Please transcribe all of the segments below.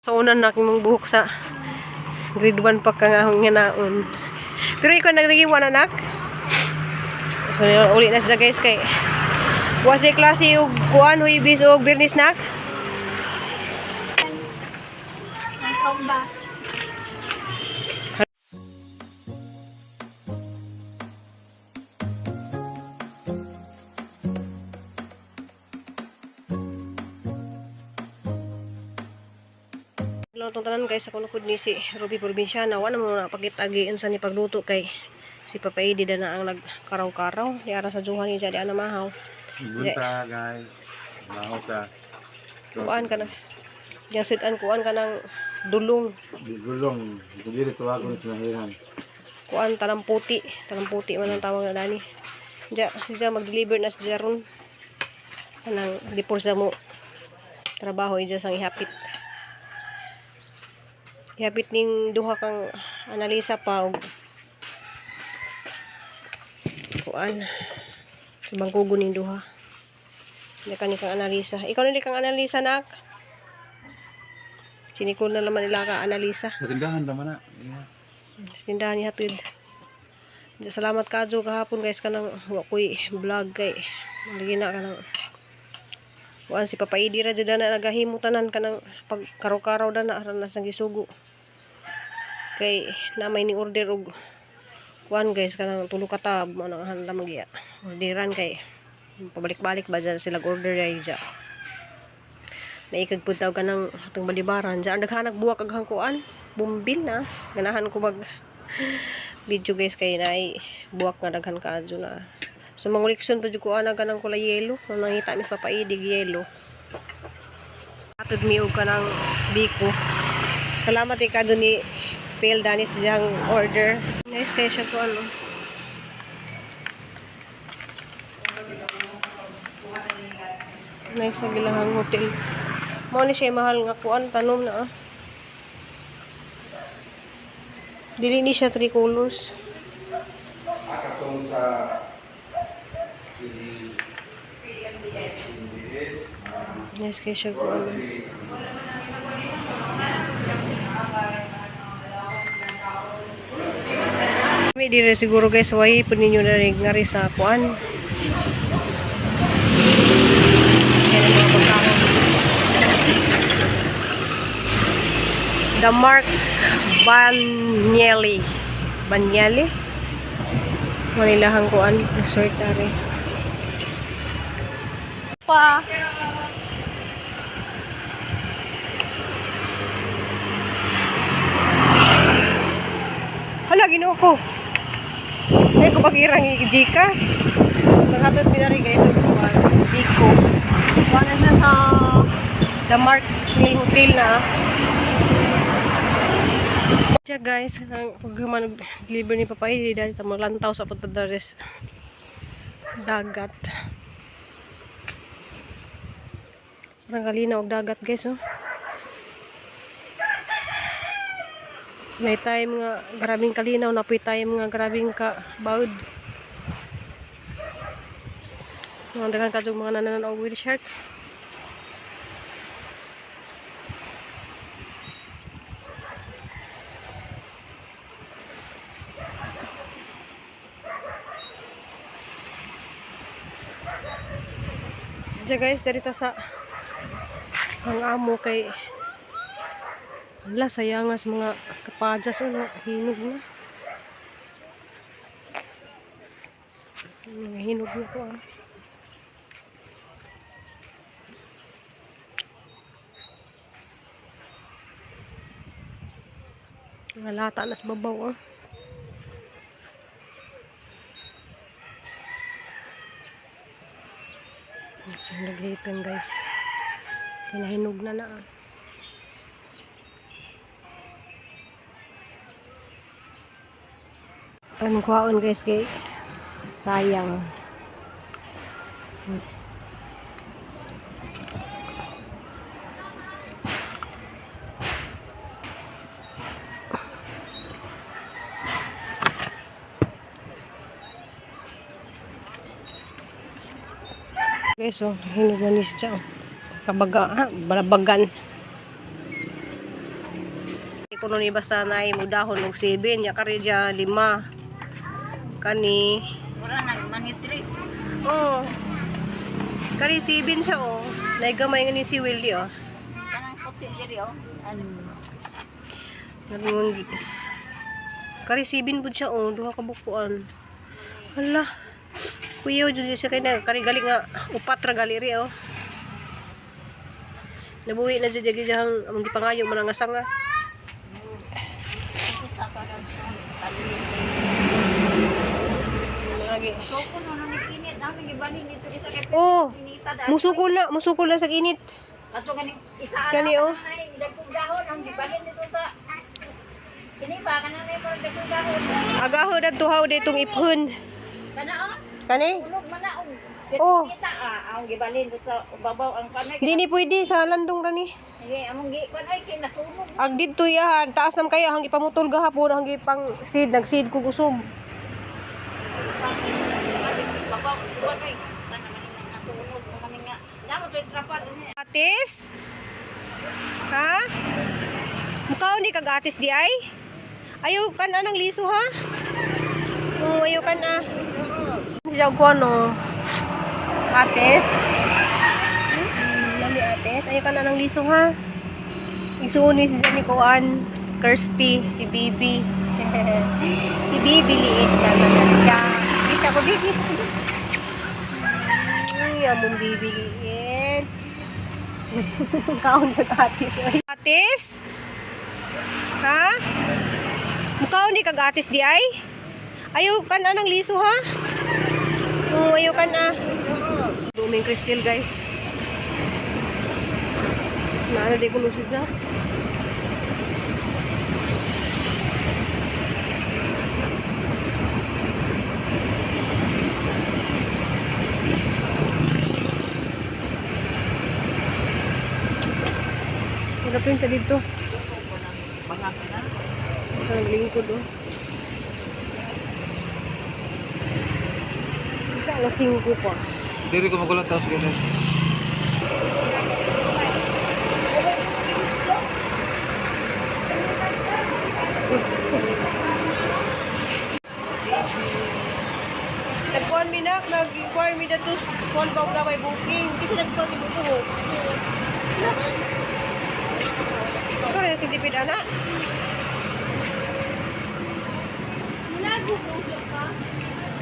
Sa una na mong buhok sa grade 1 pa ka nga naon. Pero ikaw nagregiwan anak. So uli na siya guys kay was klase og kuan Huwebes og Biyernes nak. Itong tanan guys ako nakod ni si Ruby Provinciana wala mo na pagitagian sa ni pagluto kay si Papa Edi na ang nagkaraw-karaw di ara sa Johan ni jadi ana mahaw. Bunta guys. Mahaw ka. Kuan ka na. Yang sidan kuan ka ng dulong. Digulong. Dili tuwagon sa nahiran. Kuan tanang puti man ang tawag na dani. Siya mag-deliver na siya ron. Kanang dipor sa mo trabaho iya sang ihapit. Ihapit ning duha kang analisa pa og kuan sa bangkugo ning duha. Hindi ka ni kang analisa. Ikaw na kang analisa nak. Sinikul na naman nila ka analisa. Sa tindahan naman na. Yeah. Sa tindahan ni hatid. Salamat ka jo kahapon guys kanang wakoy vlog kay maligi na kanang kuan si Papa Edi ra jud na nagahimutanan kanang pagkaraw-karaw na aran sang gisugo. Kay na may ni order og kuan guys kanang tulo ka tab mo nang handa magya. Orderan kay pabalik-balik ba dyan sila order ay dyan. May ikagpuntaw ka ng atong balibaran dyan. Naghanag buwak aghang kuan bumbil na ganahan ko mag video guys kay na ay buwak nga daghan ka adyo na. So manguliksyon pa dyan kuan na ganang kula yelo nang nangita mis Papa Edi yelo atod mi og kanang biko. Salamat ikado ni Phil Danis diyang order. Nice kaya siya ko ano. Nice sa gilahang hotel. Mao ni siya mahal nga kuan tanom na. Dili ni siya 3 colors. Akatong sa Nice kaya siya ko ano. Kami dire siguro guys way pud ninyo na ngari sa kuan. The Mark Banyeli. Manilahang kuan resort are. Pa. Hala Ginoo ko. Ay ko pagirang i-Gcash. Naghatod pinari guys sa kuan. Diko. Kuan na sa The Mark Hotel na. Siya guys, ang paghuman deliver ni Papa Edi dahil sa lantaw sa pagtadares dagat. Parang kalinaw og dagat guys oh. May time nga grabing kalinaw na puy time nga grabing ka bawd. Mga daghan kadtong mga nananaw with shark. Diya guys, darita sa ang amo kay wala sayangas mga kapadyas o hinog na. Mga hinog na po ah. Mga lata na sa babaw ah. Saan naglitan guys. Kinahinog na na ah. Ang kuhaon guys kay sayang. Guys, oh, hinog na ni siya. Kabaga, balabagan. kuno ni basta na mudahon og 7 ya kari dya 5 kani Wala nang manitri. oh kari 7 siya oh naigamay nga ni si Willie oh Kanang puti diri oh. Ano? nagunggi kari 7 pud siya oh duha ka bukuan hala kuya jud siya kay na kari gali nga upat ra gali ri oh nabuhi na jud gyud ang gipangayo man nga sanga Isa ka ra. lagi So ko no ni kinit namin gibalhin dito isa kay oh pinita da. musukol na sa init Ato gani isa Kani, oh. Ay dagkog dahon ang gibalhin dito sa Kini ba kanang may mga dagkog dahon. agaho na tuhaw ditong iphon Kana oh. kani Ulog man na og. Oh. Kita ang gibalhin dito sa babaw ang kanay. di ni pwede sa landong ra ni Sige, among gi kanay kay nasunog. ag dito yahan taas nam kayo hang ipamutol gahapon hang ipang seed nagseed ko usog Babaw suwan kay sana man nasunog man nga. Damo toy trapal ni. atis ha mukaw ni kag atis di ay ayaw kan anang liso ha ayaw kan siya ko ano atis lali atis ayaw kan anang liso ha isuuni si Jenny Koan Kirsty si Bibi si Bibi liit na siya bisa ko Bibi ay among Bibi liit kaon sa atis atis ha mukaw ni kag atis di ay ayaw kan anang liso ha ayaw kan duming crystal guys naano di ko lusid sa harapin sa dito sa naglingkod oh isa alas 5 pa Diri ko magulat tapos ganun. nagkuhan minak nag-inquire mi dito kuhan ba wala may booking kasi nagkuhan mi mo ito rin si Dipid anak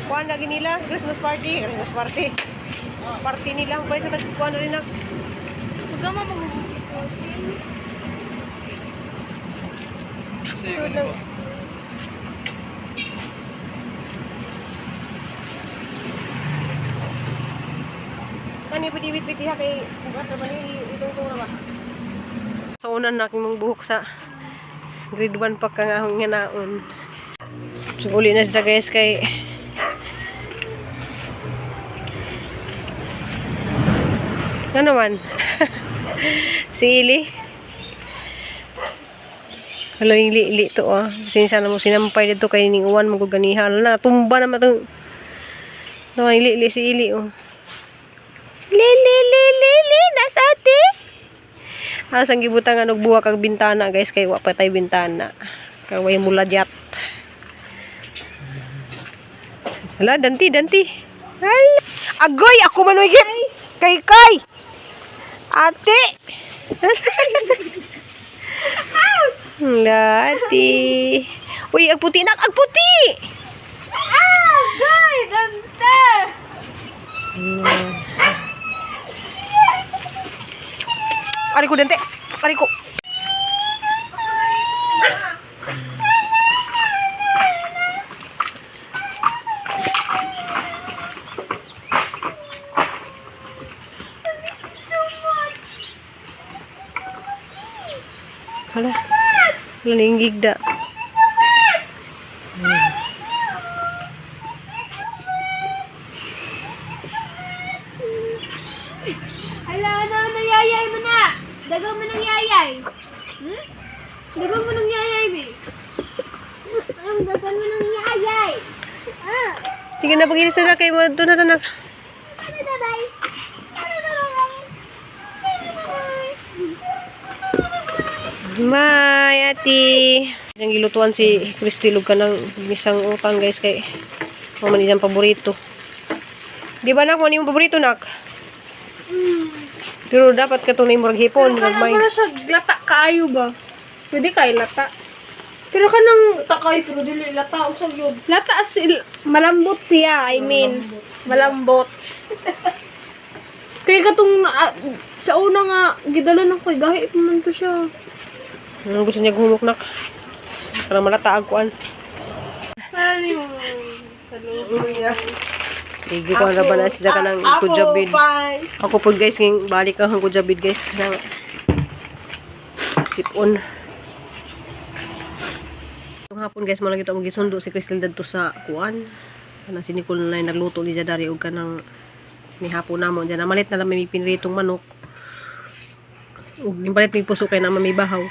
kuhan lagi nila Christmas party party nila kung sa nagkuhan na rin na so, kani piti-piti ha kay bukat naman itong na ba sa unan na aking mong buhok sa grade 1 pa ka nga akong nganaon so uli na siya guys kay ano naman si Ili halang li to sinsa na mo sinampay dito kay ning uwan maguganiha na tumba naman itong li si Ili Li nasa ate asang gibutangan og buwa kag bintana guys kay wa pa tay bintana kay way muladyat hala danti hala agoy ako manoy git kay ate lati uy agputi Day, dante. ari ko dante ari ko hala laningig da Hala, nangyayay mo na? Dagaw mo ng yayay. Dagaw mo ng yayay, be. Ang dagan mo ng yayay. sige na pag-ilis na kay mo doon na tanak Ano na, bay? Ano na, bay? May ati. Yang gilutuan si Christy lug ka ng isang utang guys kay maman iyang paborito. Di ba nak mo ni paborito nak? Pero dapat ka tunay murag hipon Kanang may. para siya lata kaayo ba? Pwede kay lata. Pero kanang Takay pero dili lata usag yun. lata malambot siya, I mean. Malambot. Kaya katong sa una nga gidala na koy gahi pa man to siya. Ano gusto niya gumuk nak? Para malata ang kuan. Ano yung Igi ko na ba na siya ka ng kujabid. Ako po guys, nging balik ang kujabid guys. Kanang sipon. Itong hapon guys, malagi ito magisundo si Crystal dadto sa kuan. Kanang sinikol na nagluto ni Jadari o kanang ni hapon namon. Diyan namalit na lang may pinritong manok. Ug nipalit may puso kay naman may bahaw.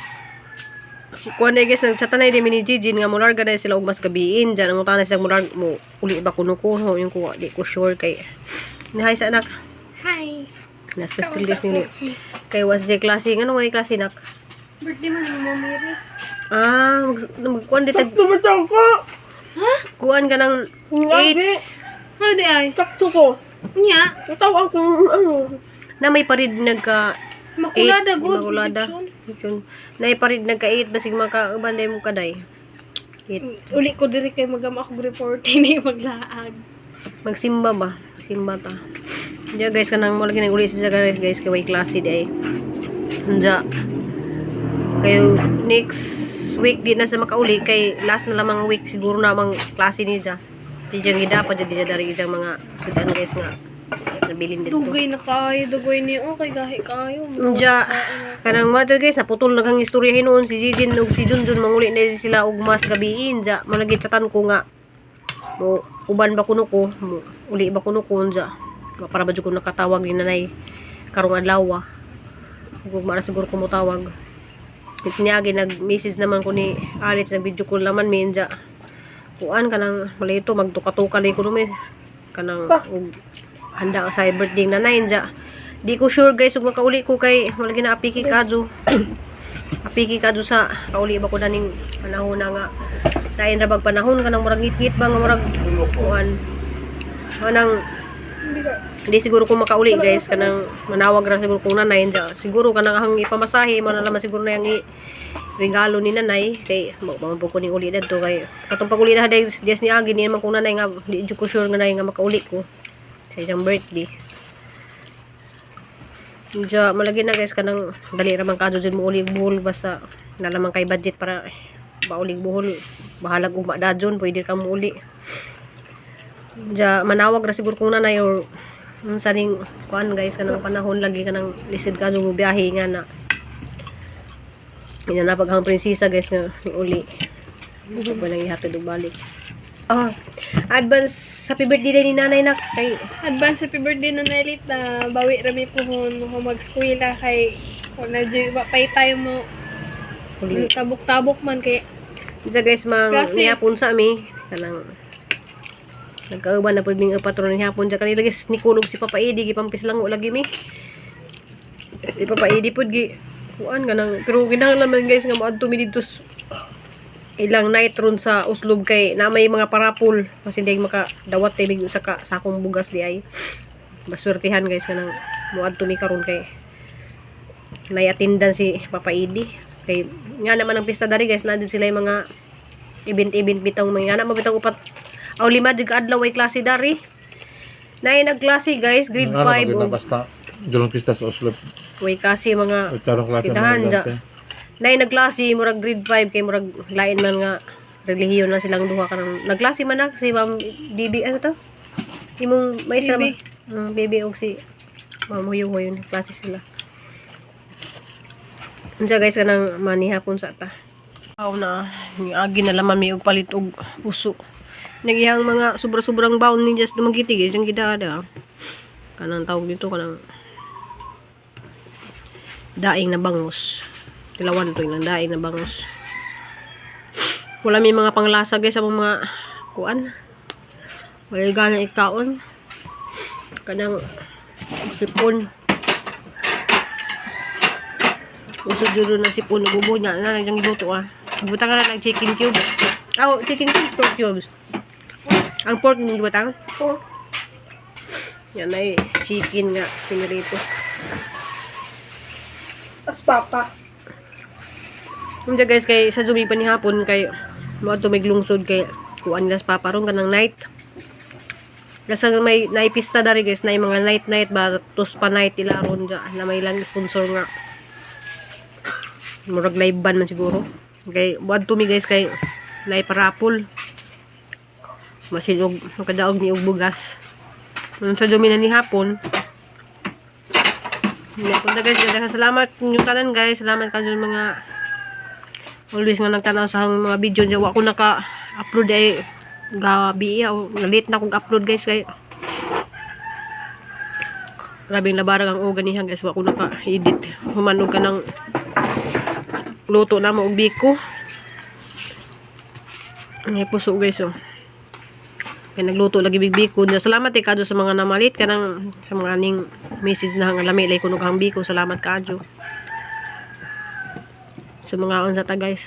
Kuan na guys, nagchatan na ni Jijin nga mularga na sila og mas gabiin. Diyan ang utana sila mularga mo uli ba kuno ko so, yung kuha di ko sure kay ni hi sa anak. Hi. Nasa still guys ni kay was J klase ngano way klase nak. Birthday mo ni Mama Mary. Magkuan di tag Ha? kuan ka ng 8 Ano di ay? takto ko. Nya, Tawag ko ano na may parid nagka makulada good. makulada. Yun. Na parid nagka 8 basig maka banday mo kaday. 8 Uli ko diri kay magama ako reporting ni maglaag. magsimba ba? Simba ta. Diya guys kanang mo lagi nang uli sa guys kay way klase di ay. Diya kayo next week di na sa makauli kay last na lamang week siguro na mang klase ni Diya. Di diyang gidapa dyan dari diyang mga sudan guys nga nabilin dito. Dugay na kayo, dugay ni kay gahi kayo. Diya kanang mother guys naputol na kang istorya hinuon si Jijin ug si Junjun manguli na sila og mas gabiin Diya malagi chatan ko nga mo uban ba kuno ko mo, uli ba kuno ko Diya para ba jud ko nakatawag ni nanay karong adlaw ug mara siguro ko mo tawag. Isniagi nag-message naman ko ni Alex nag-video call naman min Diya kuan kanang malito magtuka-tuka lay ko nume kanang og handa sa birthday na nanay Diya. Di ko sure guys ug makauli ko kay wala gina apiki kadyo. Apiki kadyo sa kauli ba ko daning panahon na nga dain ra bag panahon kanang murag ngit-ngit ba nga murag kuan. Kanang di siguro ko makauli guys kanang manawag ra siguro kung nanay Diya. Siguro kanang hang ipamasahe man naman siguro na yang regalo ni nanay kay mo ko ni uli dadto kay katong paguli na day dias ni agi ni man kung nanay nga di jud ko sure nga nanay nga makauli ko sa iyang birthday. Diya malagi na guys kanang dali ra man kadto jud mo uli buhol basta nalamang kay budget para baulig buhol bahalag ug madadjon pwede ka mo uli. Diya manawag ra siguro kung nanay or saning kuan guys kanang panahon lagi kanang lisod ka mo biyahe nga na ina paghang prinsesa guys nga ni uli ba lang ihatod og balik. Advance happy birthday ni nanay nak kay Advance happy birthday na Nelit na bawi rami pohon ko mag-eskwela kay kung na ba pay tayo mo uli. tabok-tabok man kay Diya guys mang Coffee. nihapon sa ami kanang nagkauban na pud ming patron ni hapon diya kanila guys ni kulog si Papa Edi gipampis lang lagi mi. Si Papa Edi pud gi kuan ganang pero kinahanglan guys nga moadto mi dito ilang night ron sa uslob kay na may mga parapol kasi hindi makadawat tibig sa sakong bugas di ay basurtihan guys kanang moadto mi karon kay nayatindan si Papa Edi kay nga naman ang pista dari guys na din sila yung mga event bitong mga anak mo bitong upat aw lima jud ka adlaw ay klase dari nay nagklase guys grade 5 Ano basta Julong pista sa Oslo. way kasi mga Karong klase Tindahan, mga da. dante. nay nagklase murag grade 5 kay murag lain man nga relihiyon na silang duha kanang nagklase man na si Ma'am Bibi ano to imong maestra ba Bibi og si Ma'am Huyo yun klase sila. Unsa guys kanang manihapon sa ta. Aw na ni agi na laman may og palit og puso. Nagihang mga sobra-sobrang baon ni just dumagiti guys yung gidada. Kanang tawag dito kanang daing na bangus. Tilawan to yung daing na bangus. Wala may mga panglasa guys sa mga kuan. Wala ganang ikaon. Kanang sipon. Usod yun na sipon, bubo niya. Na, nandiyan giluto ah. Butang ka na ng chicken cube. Oh, chicken cube, pork cubes. Ang pork nung butang? Pork. Yan ay chicken nga, pinirito. Tapos papa. Hindi guys, kay sa Jumi pa ni hapon, kay mga tumiglungsod kay kuan nila sa paparon ka ng night. Kasi may naipista dari guys, na yung mga night ba, tos pa night ilaron dyan, na may lang sponsor nga. Murag live band man siguro. Kay buwan tumi guys, kay naiparapol. Masinog, makadaog ni bugas. Nung sa Jumi na ni hapon, punta guys, salamat yung kanan guys, salamat ka dyan mga always nga nagtanaw sa mga video niya. Wa ko naka-upload ay gabi o late na akong upload guys kay grabing labarang ang uganihan guys. Wa ko naka-edit. Humanog ka ng luto na mo biko. Ay puso guys oh. Kaya nagluto lagi biko. Salamat kado sa mga namalit ka ng sa mga aning message na nga lami lay kuno kang biko. Salamat kado sa mga unsa ta guys.